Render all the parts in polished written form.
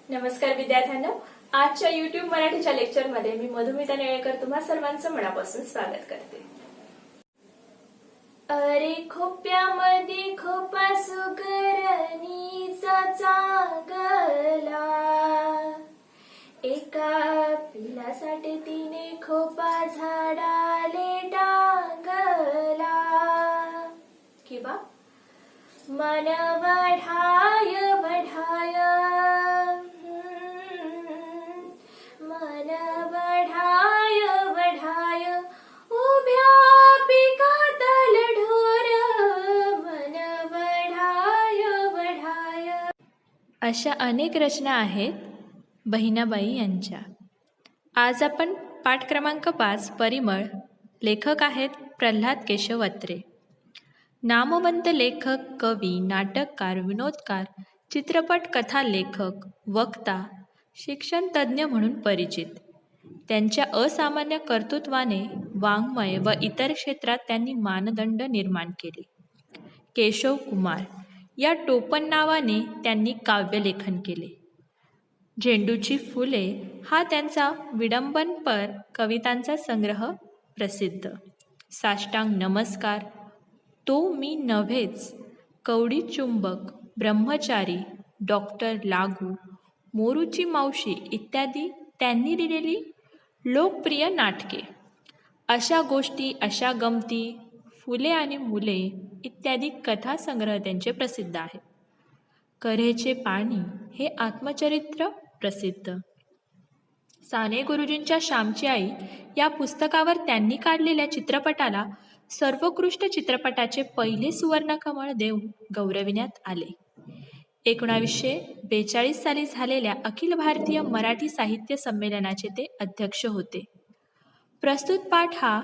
नमस्कार विद्यार्थ्यांनो, आजच्या YouTube मराठीच्या लेक्चरमध्ये मी मधुमिता नेळेकर तुम्हा सर्वांचं मनापासून स्वागत करते. अरे खोप्यामध्ये खोपा सुगरणीचा चांगला, एका पिलासाठी तिने खोपा झाडाले टांगला. किंवा मन वढाय वढाय, मन वढाय वढाय, उभ्या पिकातल ढोर, मन वढाय वढाय. अशा अनेक रचना आहेत बहिणाबाई यांच्या. आज आपण पाठ क्रमांक 5 परिमळ. लेखक आहेत प्रल्हाद केशव अत्रे. नामवंत लेखक, कवी, नाटककार, विनोदकार, चित्रपट कथा लेखक, वक्ता, शिक्षण तज्ज्ञ म्हणून परिचित. त्यांच्या असामान्य कर्तृत्वाने वाङ्मय व इतर क्षेत्रात त्यांनी मानदंड निर्माण केले. केशव कुमार या टोपण नावाने त्यांनी काव्यलेखन केले. झेंडूची फुले हा त्यांचा विडंबनपर कवितांचा संग्रह प्रसिद्ध. साष्टांग नमस्कार, तो मी नव्हेच, कवडी चुंबक, ब्रह्मचारी, डॉक्टर लागू, मोरूची मावशी इत्यादी त्यांनी लिहिलेली लोकप्रिय नाटके. अशा गोष्टी, अशा गमती, फुले आणि मुले इत्यादी कथासंग्रह त्यांचे प्रसिद्ध आहेत. कऱ्हेचे पाणी हे आत्मचरित्र प्रसिद्ध. साने गुरुजींच्या श्यामची आई या पुस्तकावर त्यांनी काढलेल्या चित्रपटाला सर्वोत्कृष्ट चित्रपटाचे पहिले सुवर्णकमळ देऊन गौरविण्यात आले. 1942 साली झालेल्या अखिल भारतीय मराठी साहित्य संमेलनाचे ते अध्यक्ष होते. प्रस्तुत पाठ हा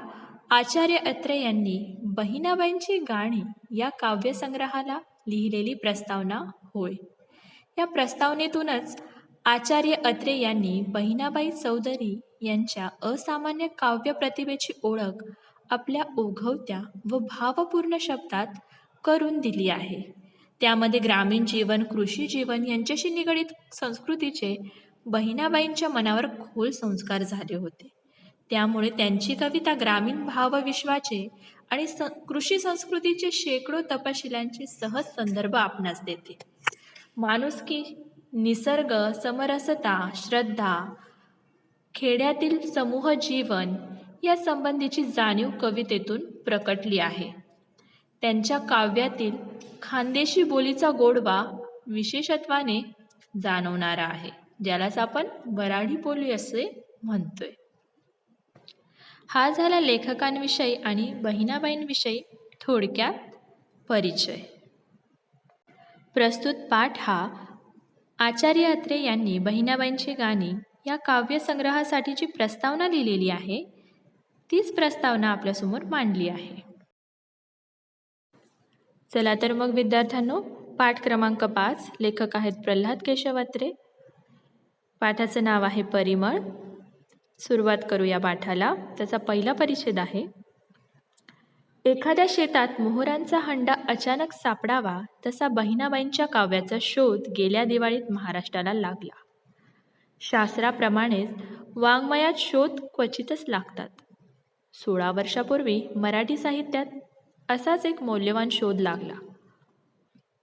आचार्य अत्रे यांनी बहिणाबाईंची गाणी या काव्यसंग्रहाला लिहिलेली प्रस्तावना होय. या प्रस्तावनेतूनच आचार्य अत्रे यांनी बहिणाबाई चौधरी यांच्या असामान्य काव्य प्रतिभेची ओळख आपल्या ओघवत्या व भावपूर्ण शब्दात करून दिली आहे. त्यामध्ये ग्रामीण जीवन, कृषी जीवन यांच्याशी निगडीत संस्कृतीचे बहिणाबाईंच्या मनावर खोल संस्कार झाले होते. त्यामुळे त्यांची कविता ग्रामीण भावविश्वाचे आणि कृषी संस्कृतीचे शेकडो तपशिलांचे सहज संदर्भ आपणास देते. माणुसकी, निसर्ग, समरसता, श्रद्धा, खेड्यातील समूह जीवन या संबंधीची जाणीव कवितेतून प्रकटली आहे. त्यांच्या काव्यातील खानदेशी बोलीचा गोडवा विशेषत्वाने जाणवणारा आहे, ज्यालाच आपण वऱ्हाडी बोली असे म्हणतोय. हा झाला लेखकांविषयी आणि बहिणाबाईंविषयी थोडक्यात परिचय. प्रस्तुत पाठ हा आचार्य अत्रे यांनी बहिणाबाईंची गाणी या काव्यसंग्रहासाठीची प्रस्तावना लिहिलेली आहे. तीच प्रस्तावना आपल्यासमोर मांडली आहे. चला तर मग विद्यार्थ्यांनो, पाठ क्रमांक 5. लेखक आहेत प्रल्हाद केशव अत्रे. पाठाचं नाव आहे परिमळ. सुरुवात करू या पाठाला. त्याचा पहिला परिच्छेद आहे. एखाद्या शेतात मोहरांचा हंडा अचानक सापडावा तसा बहिणाबाईंच्या काव्याचा शोध गेल्या दिवाळीत महाराष्ट्राला लागला. शास्त्राप्रमाणेच वाङ्मयात शोध क्वचितच लागतात. 16 वर्षापूर्वी मराठी साहित्यात असाच एक मौल्यवान शोध लागला.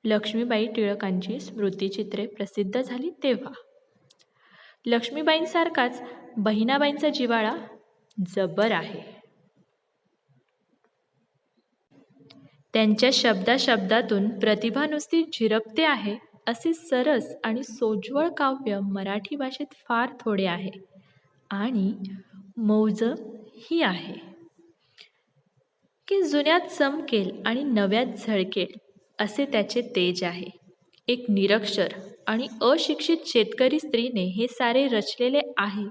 लक्ष्मीबाई टिळकांची स्मृतिचित्रे प्रसिद्ध झाली तेव्हा. लक्ष्मीबाईंसारखाच बहिणाबाईंचा जिव्हाळा जबर आहे. त्यांच्या शब्दाशब्दातून प्रतिभा नुसती झिरपते आहे असे सरस आणि सोज्वळ काव्य मराठी भाषेत फार थोडे आहे आणि मौज ही आहे की जुन्यात चमकेल आणि नव्यात झळकेल असे त्याचे तेज आहे. एक निरक्षर आणि अशिक्षित शेतकरी स्त्रीने हे सारे रचलेले आहे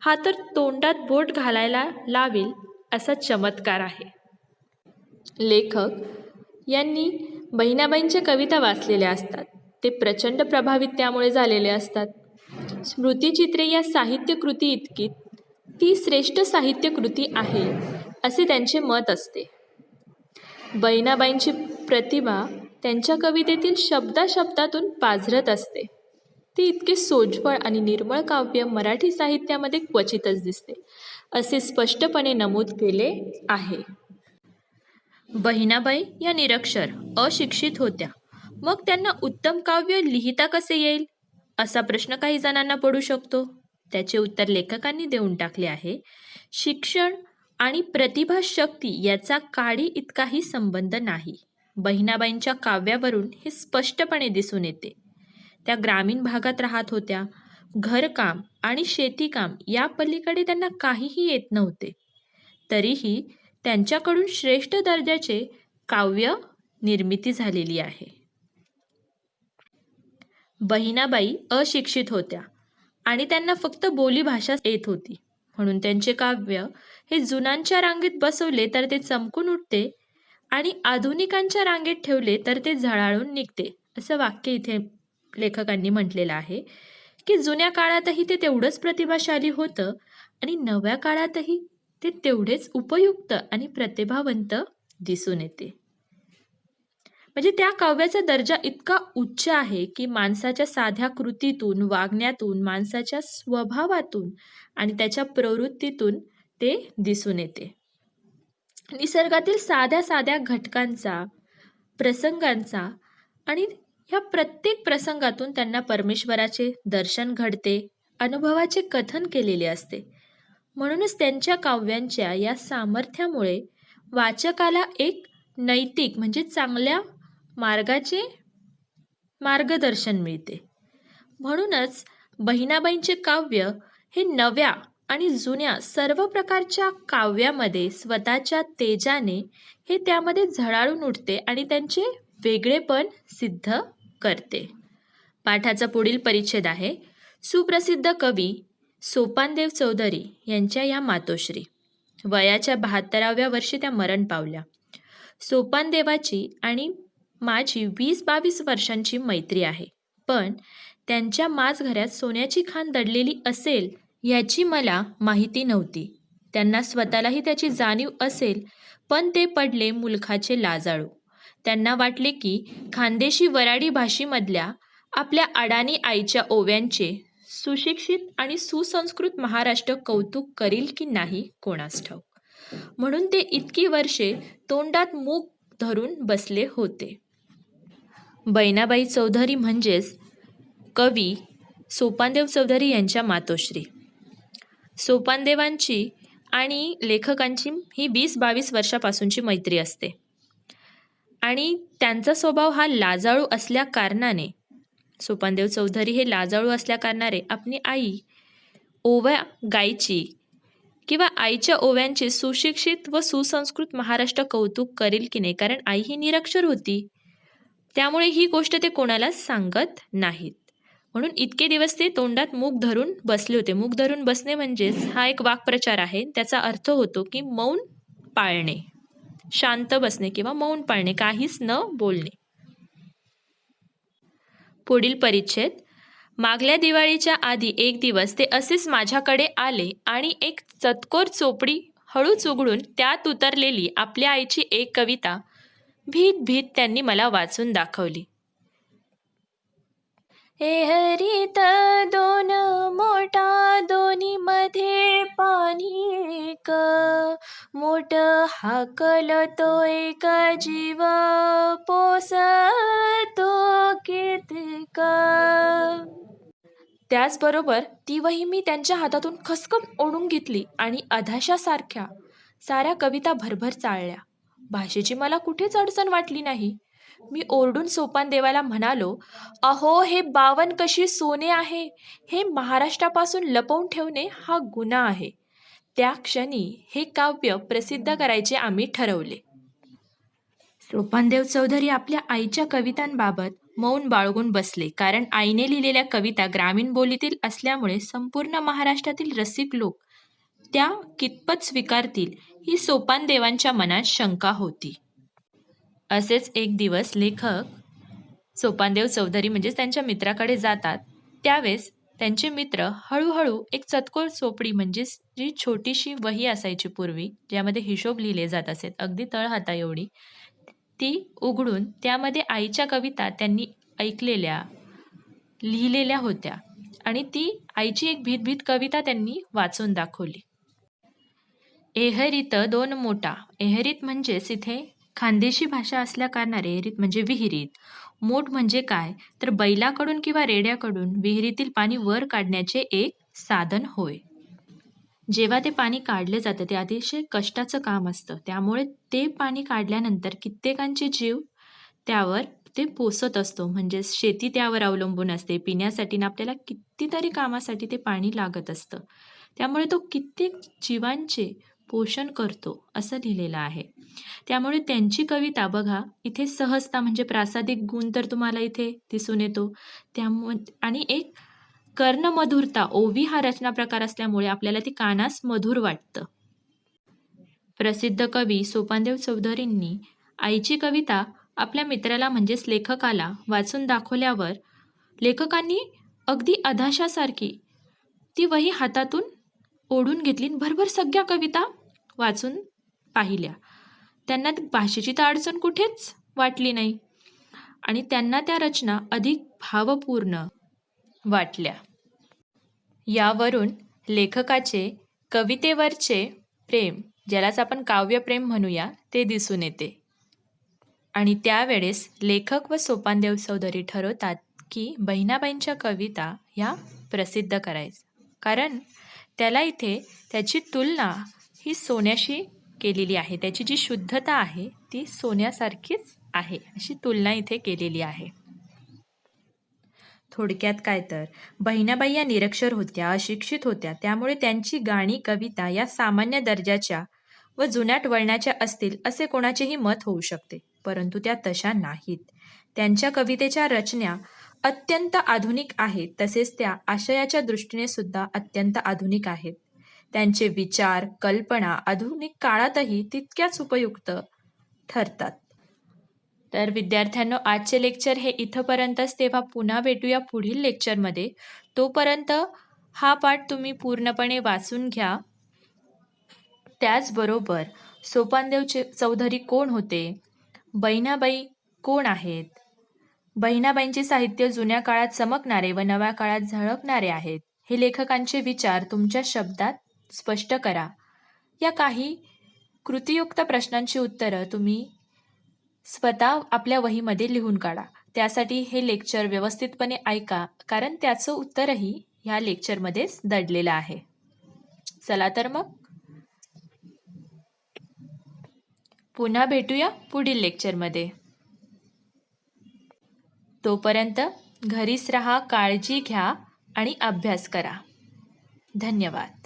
हा तर तोंडात बोट घालायला लावेल असा चमत्कार आहे. लेखक यांनी बहिणाबाईंच्या कविता वाचलेल्या असतात. ते प्रचंड प्रभावित त्यामुळे झालेले असतात. स्मृतिचित्रे या साहित्यकृती इतकी ती श्रेष्ठ साहित्यकृती आहे असे त्यांचे मत असते. बहिणाबाईंची प्रतिभा त्यांच्या कवितेतील शब्दाशब्दातून पाझरत असते. ते इतके सोज्वळ आणि निर्मळ काव्य मराठी साहित्यामध्ये क्वचितच दिसते, असे स्पष्टपणे नमूद केले आहे. बहिणाबाई या निरक्षर अशिक्षित होत्या. मग त्यांना उत्तम काव्य लिहिता कसे येईल, असा प्रश्न काही जणांना पडू शकतो. त्याचे उत्तर लेखकांनी देऊन टाकले आहे. शिक्षण आणि प्रतिभाशक्ती याचा काडी इतकाही संबंध नाही. बहिणाबाईंच्या काव्यावरून हे स्पष्टपणे दिसून येते. त्या ग्रामीण भागात राहत होत्या. घरकाम आणि शेतीकाम या पलीकडे त्यांना काहीही येत नव्हते. तरीही त्यांच्याकडून श्रेष्ठ दर्जाचे काव्य निर्मिती झालेली आहे. बहिणाबाई अशिक्षित होत्या आणि त्यांना फक्त बोलीभाषा येत होती, म्हणून त्यांचे काव्य हे जुनांच्या रांगेत बसवले तर ते चमकून उठते आणि आधुनिकांच्या रांगेत ठेवले तर ते झळाळून निघते, असं वाक्य इथे लेखकांनी म्हटलेलं आहे. की जुन्या काळातही ते तेवढंच प्रतिभाशाली होतं आणि नव्या काळातही ते तेवढेच उपयुक्त आणि प्रतिभावंत दिसून येते. म्हणजे त्या काव्याचा दर्जा इतका उच्च आहे की माणसाच्या साध्या कृतीतून, वागण्यातून, माणसाच्या स्वभावातून आणि त्याच्या प्रवृत्तीतून ते दिसून येते. निसर्गातील साध्या साध्या घटकांचा, प्रसंगांचा आणि ह्या प्रत्येक प्रसंगातून त्यांना परमेश्वराचे दर्शन घडते, अनुभवाचे कथन केलेले असते. म्हणूनच त्यांच्या काव्यांच्या या सामर्थ्यामुळे वाचकाला एक नैतिक म्हणजे चांगल्या मार्गाचे मार्गदर्शन मिळते. म्हणूनच बहिणाबाईंचे काव्य हे नव्या आणि जुन्या सर्व प्रकारच्या काव्यामध्ये स्वतःच्या तेजाने हे त्यामध्ये झळाळून उठते आणि त्यांचे वेगळेपण सिद्ध करते. पाठाचा पुढील परिच्छेद आहे सुप्रसिद्ध कवी सोपानदेव चौधरी यांच्या या मातोश्री. वयाच्या 72व्या वर्षी त्या मरण पावल्या. सोपानदेवाची आणि माझी 20-22 वर्षांची मैत्री आहे, पण त्यांच्या माझघऱ्यात सोन्याची खाण दडलेली असेल याची मला माहिती नव्हती. त्यांना स्वतःलाही त्याची जाणीव असेल, पण ते पडले मुलखाचे लाजाळू. त्यांना वाटले की खानदेशी वराडी भाषेमधल्या आपल्या अडाणी आईच्या ओव्यांचे सुशिक्षित आणि सुसंस्कृत महाराष्ट्र कौतुक करील की नाही कोणास ठाऊक. म्हणून ते इतकी वर्षे तोंडात मूग धरून बसले होते. बहिणाबाई चौधरी म्हणजेच कवी सोपानदेव चौधरी यांच्या मातोश्री. सोपानदेवांची आणि लेखकांची ही 20-22 वर्षापासूनची मैत्री असते आणि त्यांचा स्वभाव हा लाजाळू असल्या कारणाने, सोपानदेव चौधरी हे लाजाळू असल्या कारणाने आपली आई ओव्या गायची किंवा आईच्या ओव्यांचे सुशिक्षित व सुसंस्कृत महाराष्ट्र कौतुक करेल की नाही, कारण आई ही निरक्षर होती, त्यामुळे ही गोष्ट ते कोणालाच सांगत नाहीत. म्हणून इतके दिवस ते तोंडात मूग धरून बसले होते. मूग धरून बसणे म्हणजेच हा एक वाक्प्रचार आहे. त्याचा अर्थ होतो की मौन पाळणे, शांत बसणे किंवा मौन पाळणे, काहीच न बोलणे. पुढील परिच्छेद. मागल्या दिवाळीच्या आधी एक दिवस ते असेच माझ्याकडे आले आणि एक चतकोर चोपडी हळूच उघडून त्यात उतरलेली आपल्या आईची एक कविता भीत भीत त्यांनी मला वाचून दाखवली. हे हरित दोन मोठा दोन्ही मध्ये पाणी एक मोठ हाकल तो एक जीव पोसतो कितीक. त्याचबरोबर ती वही मी त्यांच्या हातातून खसखस ओढून घेतली आणि अधाशासारख्या साऱ्या कविता भरभर चाळल्या. भाषेची मला कुठेच अडचण वाटली नाही. मी ओरडून सोपानदेवाला म्हणालो, अहो हे 52 कशी सोने आहे, हे महाराष्ट्रापासून लपवून ठेवणे हा गुन्हा आहे. त्या क्षणी हे काव्य प्रसिद्ध करायचे आम्ही ठरवले. सोपानदेव चौधरी आपल्या आईच्या कवितांबाबत मौन बाळगून बसले, कारण आईने लिहिलेल्या कविता ग्रामीण बोलीतील असल्यामुळे संपूर्ण महाराष्ट्रातील रसिक लोक त्या कितपत स्वीकारतील ही सोपानदेवांच्या मनात शंका होती. असेच एक दिवस लेखक सोपानदेव चौधरी म्हणजेच त्यांच्या मित्राकडे जातात. त्यावेळेस त्यांचे मित्र हळूहळू एक चतकोर चोपडी म्हणजेच जी छोटीशी वही असायची पूर्वी, ज्यामध्ये हिशोब लिहिले जात असेल अगदी तळहाता एवढी, ती उघडून त्यामध्ये आईच्या कविता त्यांनी ऐकलेल्या, लिहिलेल्या होत्या आणि ती आईची एक भीत कविता त्यांनी वाचून दाखवली. एहरीत दोन मोठा. एहरीत म्हणजेच इथे खानदेशी भाषा असल्या कारणाने एहरीत म्हणजे विहिरीत. मोठ म्हणजे काय, तर बैलाकडून किंवा रेड्याकडून विहिरीतील पाणी वर काढण्याचे एक साधन होय. जेव्हा ते पाणी काढलं जातं ते अतिशय कष्टाचं काम असतं. त्यामुळे ते पाणी काढल्यानंतर कित्येकांचे जीव त्यावर ते पोसत असतो. म्हणजे शेती त्यावर अवलंबून असते. पिण्यासाठी आणि आपल्याला कितीतरी कामासाठी ते पाणी लागत असतं. त्यामुळे तो कित्येक जीवांचे पोषण करतो असं लिहिलेलं आहे. त्यामुळे त्यांची कविता बघा इथे सहजता म्हणजे प्रासादिक गुण तर तुम्हाला इथे दिसून येतो. त्यामुळे आणि एक कर्णमधुरता ओवी हा रचना प्रकार असल्यामुळे आपल्याला ती कानास मधुर वाटतं. प्रसिद्ध कवी सोपानदेव चौधरींनी आईची कविता आपल्या मित्राला म्हणजेच लेखकाला वाचून दाखवल्यावर लेखकांनी अगदी अधाशासारखी ती वही हातातून ओढून घेतली आणि भरभर सगळ्या कविता वाचून पाहिल्या. त्यांना भाषेची तर अडचण कुठेच वाटली नाही आणि त्यांना त्या रचना अधिक भावपूर्ण वाटल्या. यावरून लेखकाचे कवितेवरचे प्रेम, ज्यालाच आपण काव्यप्रेम म्हणूया, ते दिसून येते. आणि त्यावेळेस लेखक व सोपानदेव चौधरी ठरवतात की बहिणाबाईंच्या कविता ह्या प्रसिद्ध करायचं. कारण त्याला इथे त्याची तुलना ही सोन्याशी केलेली आहे. त्याची जी शुद्धता आहे ती सोन्यासारखीच आहे, अशी तुलना इथे केलेली आहे. थोडक्यात काय तर बहिणाबाई या निरक्षर होत्या, अशिक्षित होत्या. त्यामुळे त्यांची गाणी कविता या सामान्य दर्जाच्या व जुन्याट वळणाच्या असतील असे कोणाचेही मत होऊ शकते. परंतु त्या तशा नाहीत. त्यांच्या कवितेच्या रचना अत्यंत आधुनिक आहेत. तसेच त्या आशयाच्या दृष्टीने सुद्धा अत्यंत आधुनिक आहेत. त्यांचे विचार, कल्पना आधुनिक काळातही तितक्याच उपयुक्त ठरतात. तर विद्यार्थ्यांनो, आजचे लेक्चर हे इथंपर्यंतच. तेव्हा पुन्हा भेटूया पुढील लेक्चरमध्ये. तोपर्यंत हा पाठ तुम्ही पूर्णपणे वाचून घ्या. त्याचबरोबर सोपानदेव चौधरी कोण होते, बहिणाबाई कोण आहेत, बहिणाबाईंचे साहित्य जुन्या काळात चमकणारे व नव्या काळात झळकणारे आहेत, हे लेखकांचे विचार तुमच्या शब्दात स्पष्ट करा. या काही कृतीयुक्त प्रश्नांची उत्तरं तुम्ही स्वतः आपल्या वहीमध्ये लिहून काढा. त्यासाठी हे लेक्चर व्यवस्थितपणे ऐका, कारण त्याचं उत्तरही ह्या लेक्चरमध्येच दडलेलं आहे. चला तर मग पुन्हा भेटूया पुढील लेक्चरमध्ये. तोपर्यंत घरीच राहा, काळजी घ्या आणि अभ्यास करा. धन्यवाद.